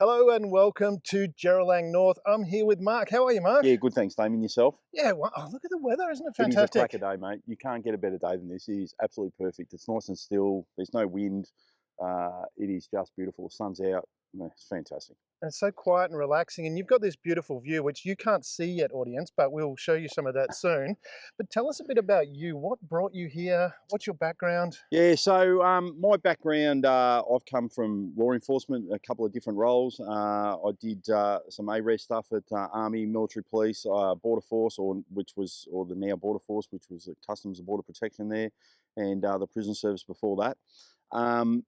Hello and welcome to Jeeralang North. I'm here with Mark. How are you, Mark? Yeah, good, thanks, Damien. Yourself? Yeah, well, oh, look at the weather, isn't it It is a fantastic? cracker day, mate. You can't get a better day than this. It is absolutely perfect. It's nice and still. There's no wind. It is just beautiful. The sun's out. It's fantastic. And it's so quiet and relaxing, and you've got this beautiful view, which you can't see yet, audience, but we'll show you some of that soon. But tell us a bit about you. What brought you here? What's your background? Yeah, so my background, I've come from law enforcement, a couple of different roles. I did some ARES stuff at Army, Military Police, Border Force, or the now Border Force, which was Customs and Border Protection there, and the prison service before that. And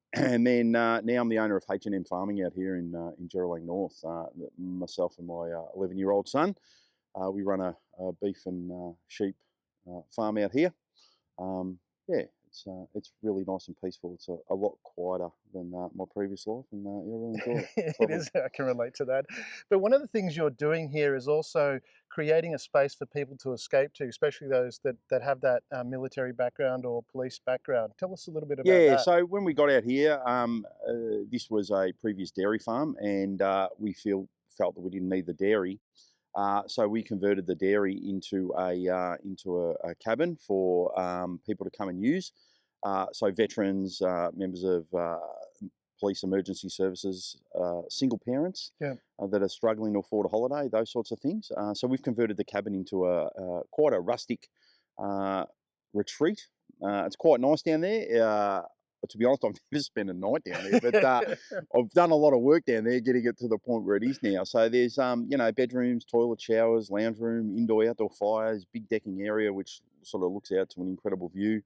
then now I'm the owner of H&M Farming out here in Jeeralang North. Myself and my 11-year-old son, we run a beef and sheep farm out here. Yeah, it's really nice and peaceful. It's a lot quieter than my previous life, and yeah, I really enjoy it. It is, I can relate to that. But one of the things you're doing here is also creating a space for people to escape to, especially those that have that military background or police background. Tell us a little bit about Yeah, that. so when we got out here, this was a previous dairy farm, and we felt that we didn't need the dairy. So we converted the dairy into a cabin for people to come and use. So veterans, members of police emergency services, single parents Yeah. that are struggling to afford a holiday, those sorts of things. So we've converted the cabin into quite a rustic retreat. It's quite nice down there. To be honest, I've never spent a night down there, but I've done a lot of work down there getting it to the point where it is now. So there's bedrooms, toilet, showers, lounge room, indoor, outdoor fires, big decking area which sort of looks out to an incredible view.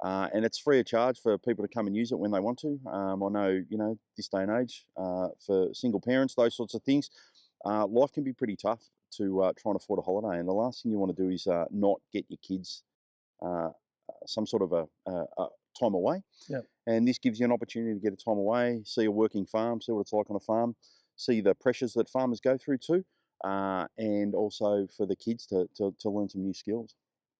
And it's free of charge for people to come and use it when they want to. I know, this day and age, for single parents, those sorts of things, life can be pretty tough to try and afford a holiday. And the last thing you want to do is not get your kids some sort of a time away. Yep. And this gives you an opportunity to get a time away, see a working farm, see what it's like on a farm, see the pressures that farmers go through too, and also for the kids to learn some new skills.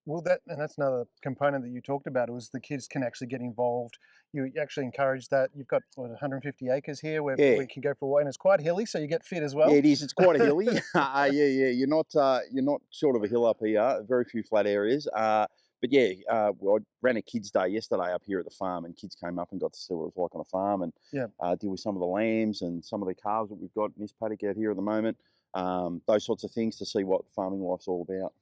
Well, that's another component that you talked about was the kids can actually get involved. You actually encourage that. You've got 150 acres here where Yeah. we can go for a walk, and it's quite hilly, so you get fit as well. Yeah, it is. It's quite a hilly. Yeah. You're not short of a hill up here. Very few flat areas. But yeah, I ran a kids' day yesterday up here at the farm, and kids came up and got to see what it was like on a farm, and deal with some of the lambs and some of the calves that we've got in this paddock out here at the moment. Those sorts of things to see what farming life's all about.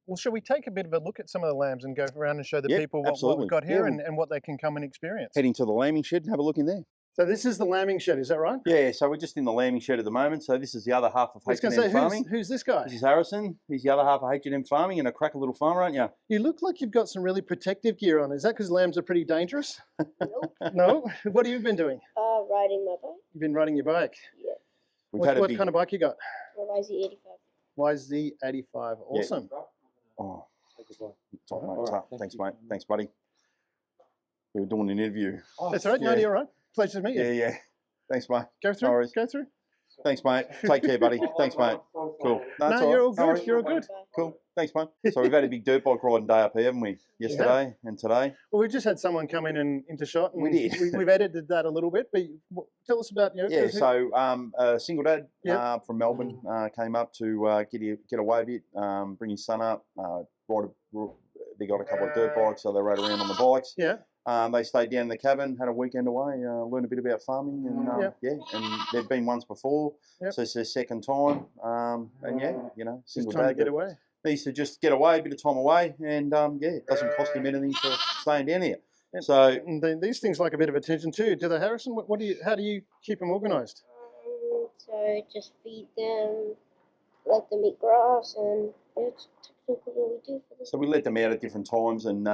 Well, shall we take a bit of a look at some of the lambs and go around and show the people what we've got here and what they can come and experience? Heading to the lambing shed and have a look in there. So this is the lambing shed, is that right? Yeah, so we're just in the lambing shed at the moment. So this is the other half of H&M Farming. Who's this guy? This is Harrison. He's the other half of H&M Farming, and a cracker little farmer, aren't you? You look like you've got some really protective gear on. Is that because lambs are pretty dangerous? Nope. No? What have you been doing? Riding my bike. You've been riding your bike? Yeah. What kind of bike you got? A YZ85. YZ85. Awesome. Yeah. Oh, top, mate. Tough. Thanks, mate. Thanks, buddy. We were doing an interview. Oh, that's right. Yeah. No, you're right. Pleasure to meet you. Yeah. Thanks, mate. Go through. No Go through. Thanks, mate. Take care, buddy. Thanks, mate. Cool. No, you're all good. You're all good. Cool. Thanks, mate. So we've had a big dirt bike riding day up here, haven't we? Yesterday and today. Well, we've just had someone come in and into shot, and we did. We've edited that a little bit, but tell us about So a single dad from Melbourne came up to get away a bit, bring his son up. They got a couple of dirt bikes, so they rode around on the bikes. Yeah. They stayed down in the cabin, had a weekend away, learned a bit about farming, and and they'd been once before, so it's their second time, and single dad get away. Needs to just get away, a bit of time away, and it doesn't cost him anything for staying down here. And so these things like a bit of attention too. Do they, Harrison? How do you keep them organised? So just feed them, let them eat grass, and it's technically what we do for them. So we let them out at different times, and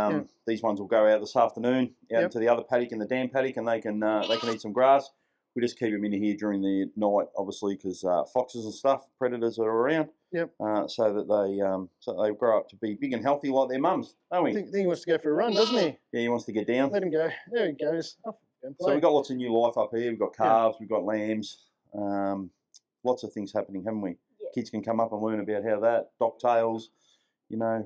these ones will go out this afternoon out into the other paddock in the dam paddock, and they can eat some grass. We just keep them in here during the night, obviously, because foxes and stuff, predators are around. Yep. So that they grow up to be big and healthy like their mums, don't we? I think he wants to go for a run, doesn't he? Yeah, he wants to get down. Let him go. There he goes. So we've got lots of new life up here. We've got calves, we've got lambs, lots of things happening, haven't we? Yeah. Kids can come up and learn about how that, dock tails,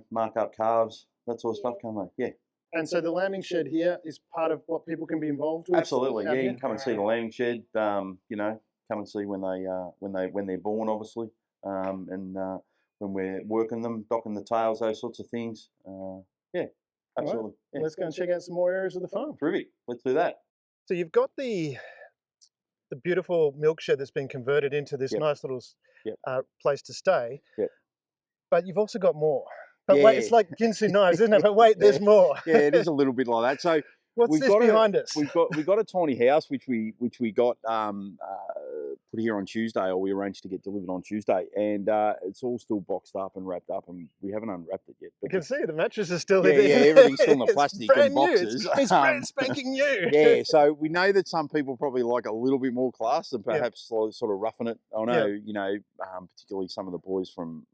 mark up calves, that sort of stuff, can't they? Yeah. And so the lambing shed here is part of what people can be involved with? Absolutely, yeah. You can come and see the lambing shed, come and see when they're born, obviously, and when we're working them, docking the tails, those sorts of things. Yeah, All right, absolutely. Yeah. let's go and check out some more areas of the farm. Terrific. Let's do that. So you've got the beautiful milk shed that's been converted into this Yep. nice little Yep. place to stay. Yep. But you've also got more. But wait, Yeah. it's like Ginsu knives, isn't it? But wait, Yeah. there's more. Yeah, it is a little bit like that. So What's this behind us? we've got a tiny house which we got put here on Tuesday, or we arranged to get delivered on Tuesday, and it's all still boxed up and wrapped up, and we haven't unwrapped it yet. You can see the mattress is still yeah, in there. everything's still in the It's plastic brand and new. boxes. It's brand spanking new. Yeah, so we know that some people probably like a little bit more class and Yep. perhaps sort of roughing it. I know, Yep. you know, particularly some of the boys from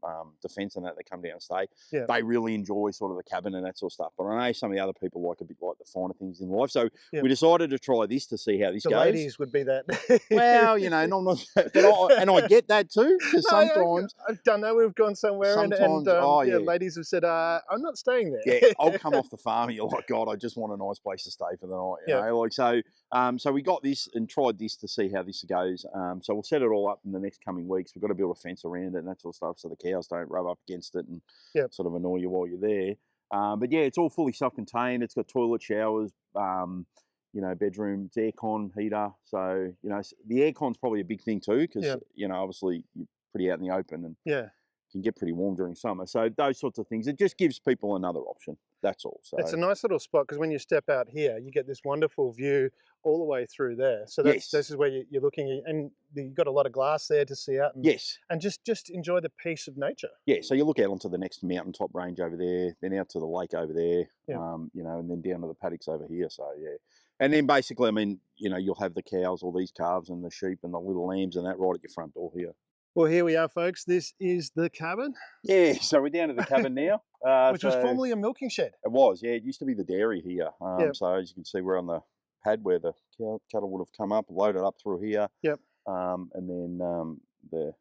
defence and that come down and stay. Yep. They really enjoy sort of the cabin and that sort of stuff. But I know some of the other people like a bit like the finer things in life. So Yep. we decided to try this to see how this The goes. ladies would be that. Well, you know, and I get that too, because No, sometimes I've done that. We've gone somewhere and yeah, ladies have said, I'm not staying there. yeah, I'll come off the farm and you're like, God, I just want a nice place to stay for the night. You know, like so we got this and tried this to see how this goes. So we'll set it all up in the next coming weeks. We've got to build a fence around it and that sort of stuff so the cows don't rub up against it and sort of annoy you while you're there. But yeah, it's all fully self-contained. It's got toilet, showers, you know, bedroom, it's aircon, heater. So, you know, the aircon's probably a big thing too, because, you know, obviously you're pretty out in the open and can get pretty warm during summer. So those sorts of things, it just gives people another option. That's all. So it's a nice little spot because when you step out here, you get this wonderful view all the way through there. So this is where you're looking, and you've got a lot of glass there to see out. And, and just enjoy the peace of nature. Yeah, so you look out onto the next mountaintop range over there, then out to the lake over there, you know, and then down to the paddocks over here. So yeah, and then basically, I mean, you know, you'll have the cows, all these calves, and the sheep, and the little lambs, and that right at your front door here. Well, here we are, folks. This is the cabin. Yeah, so we're down to the cabin now. Which was formerly a milking shed. It was, yeah. It used to be the dairy here. So as you can see, we're on the pad where the cattle would have come up, loaded up through here. And then the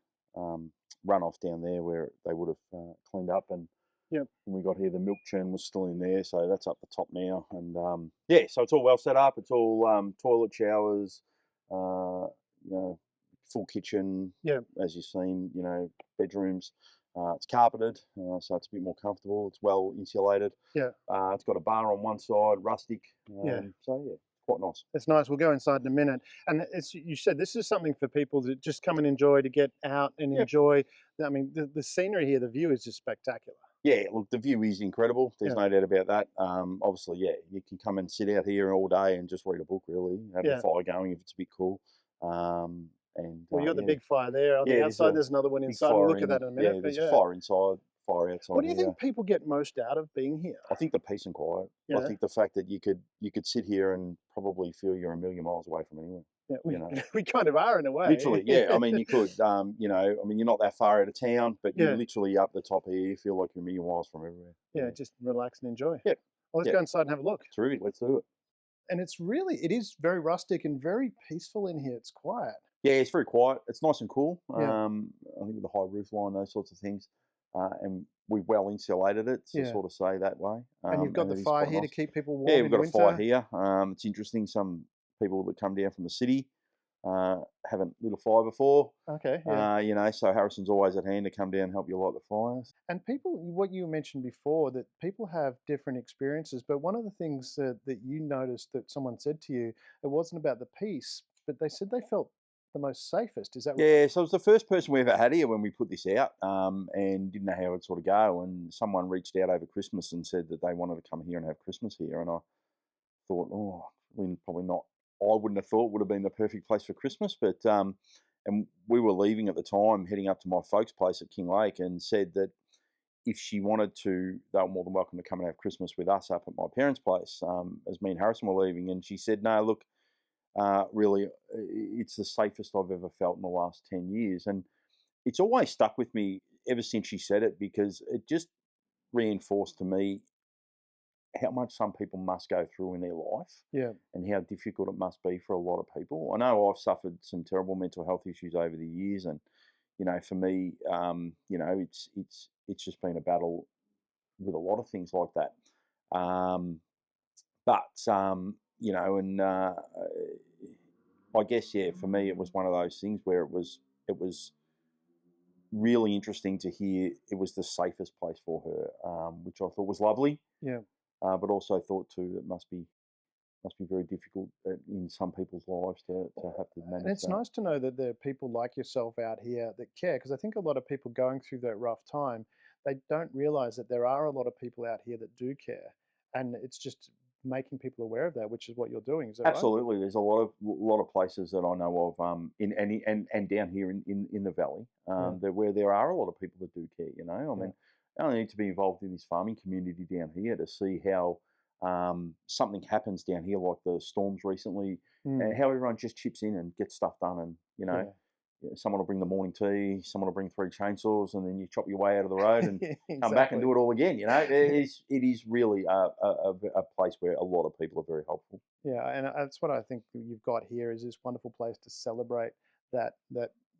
runoff down there where they would have cleaned up. And when we got here, the milk churn was still in there. So that's up the top now. And yeah, so it's all well set up. It's all toilet, showers, you know, full kitchen, as you've seen, you know, bedrooms. It's carpeted, so it's a bit more comfortable. It's well insulated. It's got a bar on one side, rustic. So yeah, quite nice. It's nice. We'll go inside in a minute. And you said this is something for people to just come and enjoy, to get out and enjoy. I mean, the scenery here, the view is just spectacular. Yeah, look, the view is incredible. There's no doubt about that. Obviously, yeah, you can come and sit out here all day and just read a book, really. Have a fire going if it's a bit cool. Well, you got the big fire there. On the outside, there's another one inside. We'll look at that in a minute. Yeah, there's a fire inside, fire outside. What do you think people get most out of being here? I think the peace and quiet. I think the fact that you could sit here and probably feel you're a million miles away from anywhere. Yeah, you know, we kind of are in a way. Literally, yeah. I mean, you could, you know, I mean, you're not that far out of town, but you're literally up the top here. You feel like you're a million miles from everywhere. Yeah, just relax and enjoy. Yeah. Well, let's go inside and have a look. Terrific. Let's do it. And it is very rustic and very peaceful in here. It's quiet. Yeah, it's very quiet. It's nice and cool. I think with the high roof line, those sorts of things. And we've well insulated it, to sort of say that way. And you've got the fire here to keep people warm. Yeah, we've got a fire here. It's interesting. Some people that come down from the city haven't lit a fire before. Okay. You know, so Harrison's always at hand to come down and help you light the fires. And people, what you mentioned before, that people have different experiences. But one of the things that you noticed that someone said to you, it wasn't about the peace, but they said they felt the most safest. Is that right? Yeah, so it was the first person we ever had here when we put this out, and didn't know how it would sort of go. And someone reached out over Christmas and said that they wanted to come here and have Christmas here. And I thought, oh, probably not. I wouldn't have thought would have been the perfect place for Christmas, but and we were leaving at the time, heading up to my folks' place at King Lake, and said that if she wanted to, they were more than welcome to come and have Christmas with us up at my parents' place, as me and Harrison were leaving. And she said, no, look, really, it's the safest I've ever felt in the last 10 years. And it's always stuck with me ever since she said it, because it just reinforced to me how much some people must go through in their life, and how difficult it must be for a lot of people. I know I've suffered some terrible mental health issues over the years, and you know, for me, you know, it's just been a battle with a lot of things like that. But you know, and I guess, yeah, for me, it was one of those things where it was really interesting to hear it was the safest place for her, which I thought was lovely, Yeah. but also thought too that must be very difficult in some people's lives to have to And manage it's that. nice to know that there are people like yourself out here that care, because I think a lot of people going through that rough time, they don't realize that there are a lot of people out here that do care. And it's just making people aware of that, which is what you're doing. Is that right? Absolutely, there's a lot of places that I know of in and down here in the valley Yeah. that where there are a lot of people that do care. You know, I Yeah. mean, I only need to be involved in this farming community down here to see how something happens down here, like the storms recently, and Mm. how everyone just chips in and gets stuff done. And Yeah. someone will bring the morning tea, someone will bring 3 chainsaws, and then you chop your way out of the road and come back and Exactly. do it all again. It Yeah. is really a place where a lot of people are very helpful. Yeah, and that's what I think you've got here is this wonderful place to celebrate that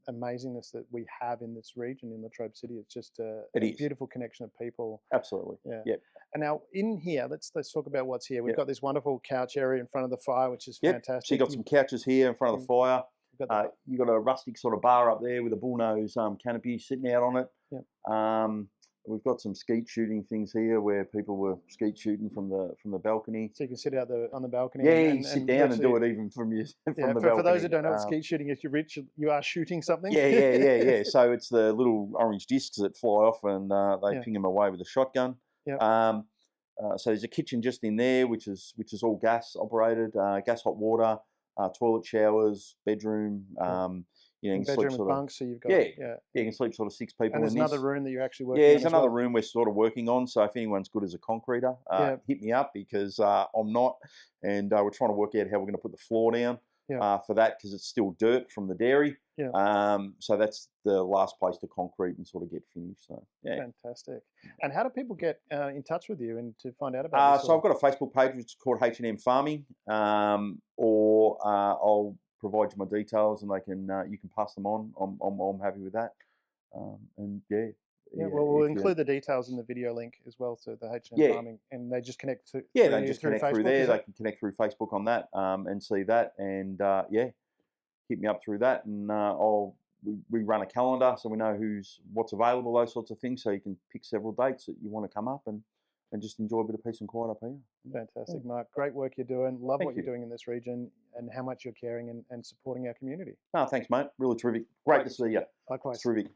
amazingness that we have in this region in Latrobe City. It's just It a is beautiful connection of people. absolutely, Yeah. yep, And now in here, let's talk about what's here. We've yep, got this wonderful couch area in front of the fire, which is yep. So you fantastic. got some couches here in front of the You've, fire. you've got the You got a rustic sort of bar up there with a bullnose canopy sitting out on it. yeah. Um, we've got some skeet shooting things here where people were skeet shooting from the balcony. So you can sit out on the balcony Yeah, and, you and, sit and down and do virtually it even from your yeah. from the For those who balcony. don't know what skeet shooting is, you're rich, you are shooting something. Yeah. So it's the little orange discs that fly off, and they Yeah. ping them away with a shotgun. Yeah. Um, so there's a kitchen just in there, which is all gas operated, gas hot water, toilet showers, bedroom. Yeah. You And can sleep bedroom with sort of bunks, so you've got yeah, yeah. you can sleep sort of six And people there's in another this. room that you're actually Yeah, working on there's as another well. room we're sort of working on. So if anyone's good as a concreter, Yeah. hit me up because I'm not, and we're trying to work out how we're going to put the floor down Yeah. for that because it's still dirt from the dairy. Yeah. So that's the last place to concrete and sort of get finished. So yeah. Fantastic. And how do people get in touch with you and to find out about this sort So of? I've got a Facebook page which is called H&M Farming, or I'll provide you my details and they can you can pass them on. I'm happy with that. And yeah, Yeah, yeah, well, we'll if you include the details in the video link as well to the H&M yeah Farming, and they just connect yeah they just through connect through Facebook. there. Is They that can connect through Facebook on that and see that and yeah, hit me up through that and we run a calendar so we know what's available, those sorts of things, so you can pick several dates that you want to come up and just enjoy a bit of peace and quiet up here. Yeah. fantastic, Mark? Great work you're doing. Love Thank what you're you. doing in this region and how much you're caring and supporting our community. No, thanks, mate. Really terrific. Great to see you. It's Likewise. terrific.